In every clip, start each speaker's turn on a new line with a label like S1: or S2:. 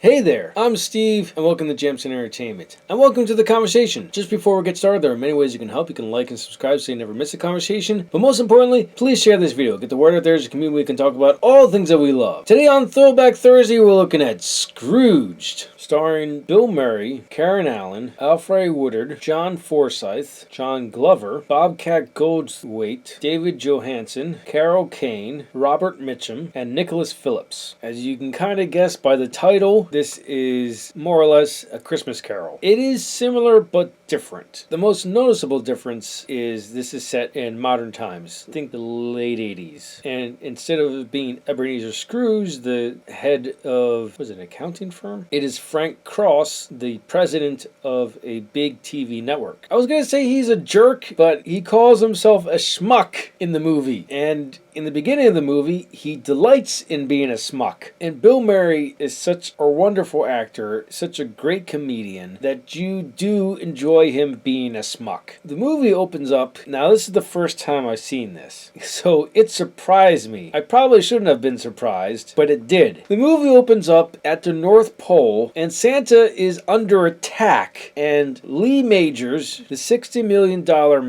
S1: Hey there, I'm Steve, and welcome to Jamson Entertainment. And welcome to the conversation. Just before we get started, there are many ways you can help. You can like and subscribe so you never miss a conversation. But most importantly, please share this video. Get the word out there as a community. We can talk about all things that we love. Today on Throwback Thursday, we're looking at Scrooged, starring Bill Murray, Karen Allen, Alfred Woodard, John Forsythe, John Glover, Bobcat Goldthwait, David Johansen, Carol Kane, Robert Mitchum, and Nicholas Phillips. As you can kind of guess by the title, this is more or less a Christmas Carol. It is similar but different. The most noticeable difference is this is set in modern times. I think the late 80s. And instead of being Ebenezer Scrooge, the head of, was it an accounting firm? It is Frank Cross, the president of a big TV network. I was going to say he's a jerk, but he calls himself a schmuck in the movie. And in the beginning of the movie, he delights in being a schmuck. And Bill Murray is such a wonderful actor, such a great comedian, that you do enjoy him being a schmuck. The movie opens up, now this is the first time I've seen this, so it surprised me. I probably shouldn't have been surprised, but it did. The movie opens up at the North Pole, and Santa is under attack, and Lee Majors, the $60 million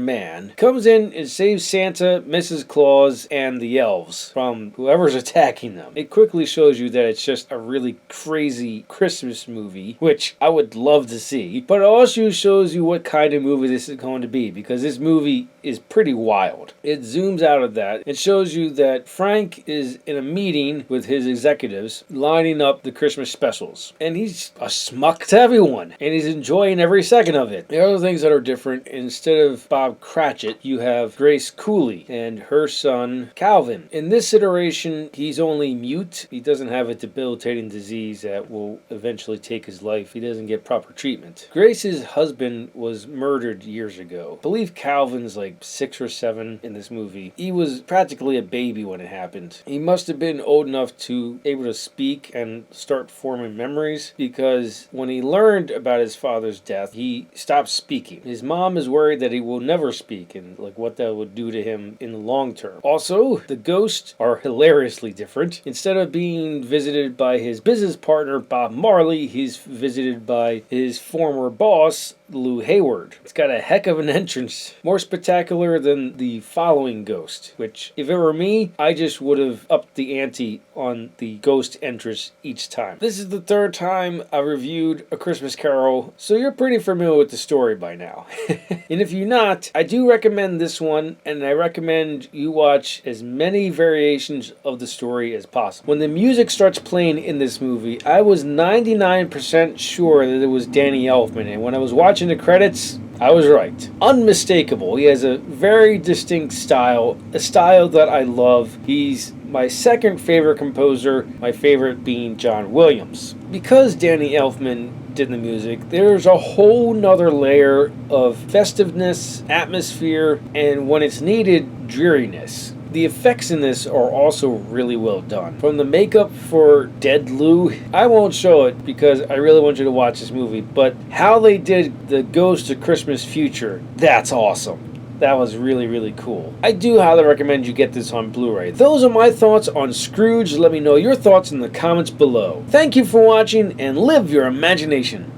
S1: man, comes in and saves Santa, Mrs. Claus, and the elves from whoever's attacking them. It quickly shows you that it's just a really crazy Christmas movie, which I would love to see, but it also shows you what kind of movie this is going to be, because this movie is pretty wild. It zooms out of that. It shows you that Frank is in a meeting with his executives lining up the Christmas specials, and he's a schmuck to everyone, and he's enjoying every second of it. The other things that are different, instead of Bob Cratchit, you have Grace Cooley and her son Calvin. In this iteration, he's only mute. He doesn't have a debilitating disease that will eventually take his life. He doesn't get proper treatment. Grace's husband was murdered years ago. I believe Calvin's like 6 or 7 in this movie. He was practically a baby when it happened. He must have been old enough to able to speak and start forming memories, because when he learned about his father's death, he stopped speaking. His mom is worried that he will never speak and like what that would do to him in the long term. Also, the ghosts are hilariously different. Instead of being visited by his business partner Bob Marley, he's visited by his former boss Lou Hayward. It's got a heck of an entrance, more spectacular than the following ghost, which if it were me, I just would have upped the ante on the ghost entrance each time. This is the third time I reviewed A Christmas Carol, so you're pretty familiar with the story by now. And if you're not, I do recommend this one, and I recommend you watch as many variations of the story as possible. When the music starts playing in this movie, I was 99% sure that it was Danny Elfman, and when I was watching the credits, I was right. Unmistakable. He has a very distinct style, a style that I love. He's my second favorite composer, my favorite being John Williams. Because Danny Elfman did the music, there's a whole nother layer of festiveness, atmosphere, and when it's needed, dreariness. The effects in this are also really well done. From the makeup for Dead Lou, I won't show it because I really want you to watch this movie, but how they did the Ghost of Christmas Future, that's awesome. That was really, really cool. I do highly recommend you get this on Blu-ray. Those are my thoughts on Scrooge. Let me know your thoughts in the comments below. Thank you for watching, and live your imagination.